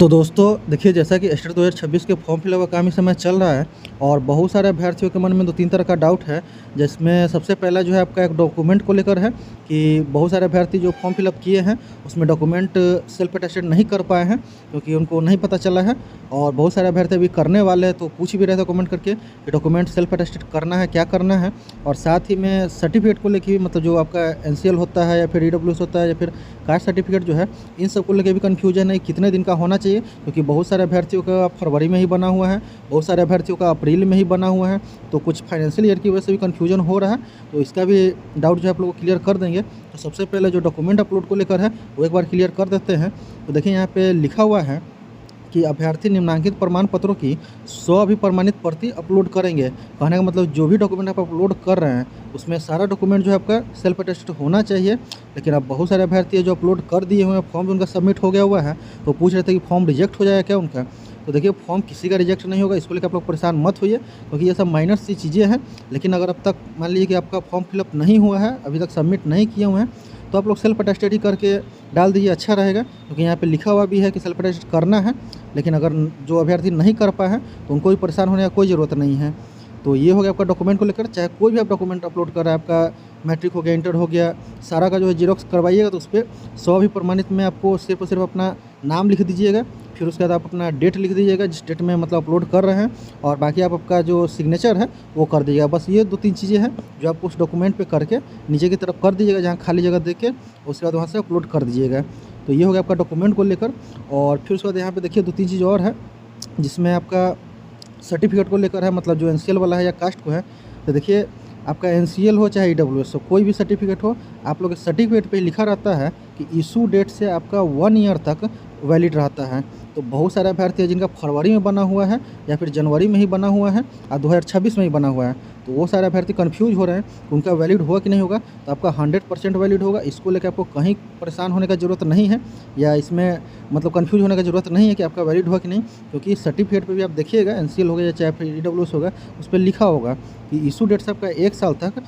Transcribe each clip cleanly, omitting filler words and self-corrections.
तो दोस्तों देखिए, जैसा कि एस्टेट 2026 के फॉर्म फिलअप का काम इस समय चल रहा है और बहुत सारे अभ्यर्थियों के मन में 2-3 तरह का डाउट है। जिसमें सबसे पहला जो है आपका एक डॉक्यूमेंट को लेकर है कि बहुत सारे अभ्यर्थी जो फॉर्म फिलअप किए हैं उसमें डॉक्यूमेंट सेल्फ अटेस्टेड नहीं कर पाए हैं क्योंकि उनको नहीं पता चला है। और बहुत सारे अभ्यर्थी अभी करने वाले हैं तो पूछ भी रहे थे कमेंट करके कि डॉक्यूमेंट सेल्फ अटेस्टेड करना है, क्या करना है। और साथ ही में सर्टिफिकेट को लेकर भी, मतलब जो आपका एनसीएल होता है या फिर ईडब्ल्यूएस होता है या फिर कास्ट सर्टिफिकेट जो है, इन सब को लेकर भी कन्फ्यूजन है कितने दिन का होना चाहिए। क्योंकि बहुत सारे अभ्यर्थियों का फरवरी में ही बना हुआ है, बहुत सारे अभ्यर्थियों का अप्रैल में ही बना हुआ है, तो कुछ फाइनेंशियल ईयर की वजह से भी कन्फ्यूजन हो रहा है। तो इसका भी डाउट जो है आप लोगों को क्लियर कर देंगे। तो सबसे पहले जो डॉक्यूमेंट अपलोड को लेकर है वो एक बार क्लियर कर देते हैं। तो देखिए यहाँ पे लिखा हुआ है कि अभ्यर्थी निम्नांकित प्रमाण पत्रों की 100 अभिप्रमाणित प्रति अपलोड करेंगे। कहने का मतलब जो भी डॉक्यूमेंट आप अपलोड कर रहे हैं उसमें सारा डॉक्यूमेंट जो है आपका सेल्फ अटेस्टेड होना चाहिए। लेकिन अब बहुत सारे अभ्यर्थी है जो अपलोड कर दिए हुए हैं, फॉर्म उनका सबमिट हो गया हुआ है, तो पूछ रहे थे कि फॉर्म रिजेक्ट हो जाएगा क्या उनका। तो देखिए, फॉर्म किसी का रिजेक्ट नहीं होगा, इसको लेकर आप लोग परेशान मत होइए क्योंकि ये सब माइनर सी चीज़ें हैं। लेकिन अगर अब तक मान लीजिए कि आपका फॉर्म फिलअप नहीं हुआ है, अभी तक सबमिट नहीं किए हुए हैं, तो आप लोग सेल्फ अटेस्टेड ही करके डाल दीजिए, अच्छा रहेगा। क्योंकि यहाँ पे लिखा हुआ भी है कि सेल्फ अटेस्टेड करना है। लेकिन अगर जो अभ्यर्थी नहीं कर पाए हैं तो उनको भी परेशान होने का कोई ज़रूरत नहीं है। तो ये हो गया आपका डॉक्यूमेंट को लेकर। चाहे कोई भी आप डॉक्यूमेंट अपलोड कर रहा है, आपका मैट्रिक हो गया, इंटर हो गया, सारा का जो है जीरोक्स करवाइएगा तो उस पर 100 भी प्रमाणित में आपको सिर्फ और सिर्फ अपना नाम लिख दीजिएगा। फिर उसके बाद आप अपना डेट लिख दीजिएगा जिस डेट में मतलब अपलोड कर रहे हैं, और बाकी आप आपका जो सिग्नेचर है वो कर दीजिएगा। बस ये 2-3 चीज़ें हैं जो आप उस डॉक्यूमेंट पे करके नीचे की तरफ कर दीजिएगा, जहाँ खाली जगह देख के उसके बाद वहाँ से अपलोड कर दीजिएगा। तो ये हो गया आपका डॉक्यूमेंट को लेकर। और फिर उसके बाद यहाँ पे देखिए 2-3 चीज़ और है जिसमें आपका सर्टिफिकेट को लेकर है, मतलब जो एनसीएल वाला है या कास्ट को है। तो देखिए, आपका एनसीएल हो चाहे ईडब्ल्यूएस हो, कोई भी सर्टिफिकेट हो, आप लोग सर्टिफिकेट पे लिखा रहता है कि इशू डेट से आपका 1 ईयर तक वैलिड रहता है। तो बहुत सारे अभ्यर्थी हैं जिनका फरवरी में बना हुआ है या फिर जनवरी में ही बना हुआ है और 2026 में ही बना हुआ है, तो वो सारे अभ्यर्थी कन्फ्यूज हो रहे हैं कि उनका वैलिड होगा कि नहीं होगा। तो आपका 100% वैलिड होगा, इसको लेकर आपको कहीं परेशान होने का ज़रूरत नहीं है या इसमें मतलब कन्फ्यूज होने का ज़रूरत नहीं है कि आपका वैलिड होगा कि नहीं। क्योंकि सर्टिफिकेट पे भी आप देखिएगा, एनसीएल होगा या चाहे फिर ईडब्ल्यूएस होगा, उस पर लिखा होगा कि इशू डेट से आपका 1 साल तक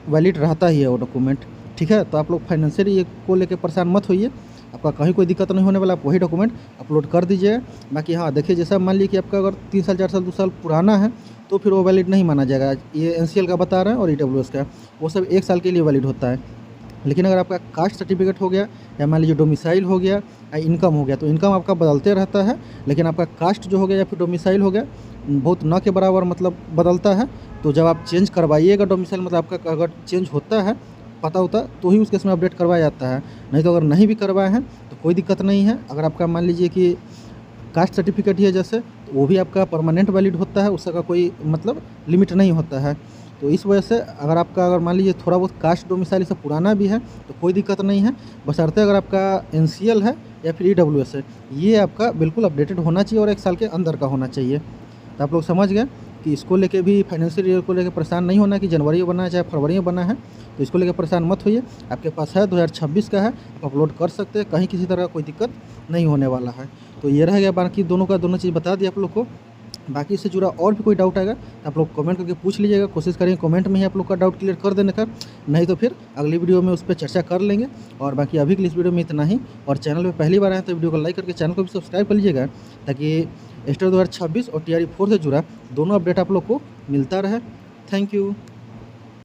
वैलिड रहता ही है वो डॉक्यूमेंट। ठीक है, तो आप लोग फाइनेंशियल ये को लेकर परेशान मत होइए, आपका कहीं कोई दिक्कत नहीं होने वाला। आप वही डॉक्यूमेंट अपलोड कर दीजिए। बाकी हाँ देखिए, जैसा मान लीजिए कि आपका अगर 3 साल 4 साल 2 साल पुराना है तो फिर वो वैलिड नहीं माना जाएगा। ये एनसीएल का बता रहे हैं और ईडब्ल्यूएस का, वो सब 1 साल के लिए वैलिड होता है। लेकिन अगर आपका कास्ट सर्टिफिकेट हो गया या मान लीजिए डोमिसाइल हो गया या इनकम हो गया, तो इनकम आपका बदलते रहता है। लेकिन आपका कास्ट जो हो गया या फिर डोमिसाइल हो गया, बहुत न के बराबर मतलब बदलता है। तो जब आप चेंज करवाइएगा डोमिसाइल, मतलब आपका अगर चेंज होता है पता होता तो ही उसके इसमें अपडेट करवाया जाता है, नहीं तो अगर नहीं भी करवाए हैं तो कोई दिक्कत नहीं है। अगर आपका मान लीजिए कि कास्ट सर्टिफिकेट ही है जैसे, तो वो भी आपका परमानेंट वैलिड होता है, उसका कोई मतलब लिमिट नहीं होता है। तो इस वजह से अगर मान लीजिए थोड़ा बहुत कास्ट डोमिसाइल से पुराना भी है तो कोई दिक्कत नहीं है, बशर्ते अगर आपका एनसीएल है या फिर ईडब्ल्यूएस है, ये आपका बिल्कुल अपडेटेड होना चाहिए और 1 साल के अंदर का होना चाहिए। तो आप लोग समझ गए कि इसको लेके भी फाइनेंशियल ईयर को लेकर परेशान नहीं होना कि जनवरी में बना है चाहे फरवरी में बना है। तो इसको लेकर परेशान मत होइए, आपके पास है 2026 का है, आप अपलोड कर सकते हैं, कहीं किसी तरह का कोई दिक्कत नहीं होने वाला है। तो ये रह गया, बाकी दोनों का दोनों चीज़ बता दिया आप लोग को। बाकी इससे जुड़ा और भी कोई डाउट आएगा तो आप लोग कमेंट करके पूछ लीजिएगा, कोशिश करेंगे कमेंट में ही आप लोग का डाउट क्लियर कर देने का, नहीं तो फिर अगली वीडियो में उस पर चर्चा कर लेंगे। और बाकी अभी के लिए इस वीडियो में इतना ही। और चैनल पे पहली बार आए तो वीडियो को लाइक करके चैनल को भी सब्सक्राइब कर लीजिएगा, ताकि एस्टेट 2026 और TRE 4 से जुड़ा दोनों अपडेट आप लोग को मिलता रहे। Thank you.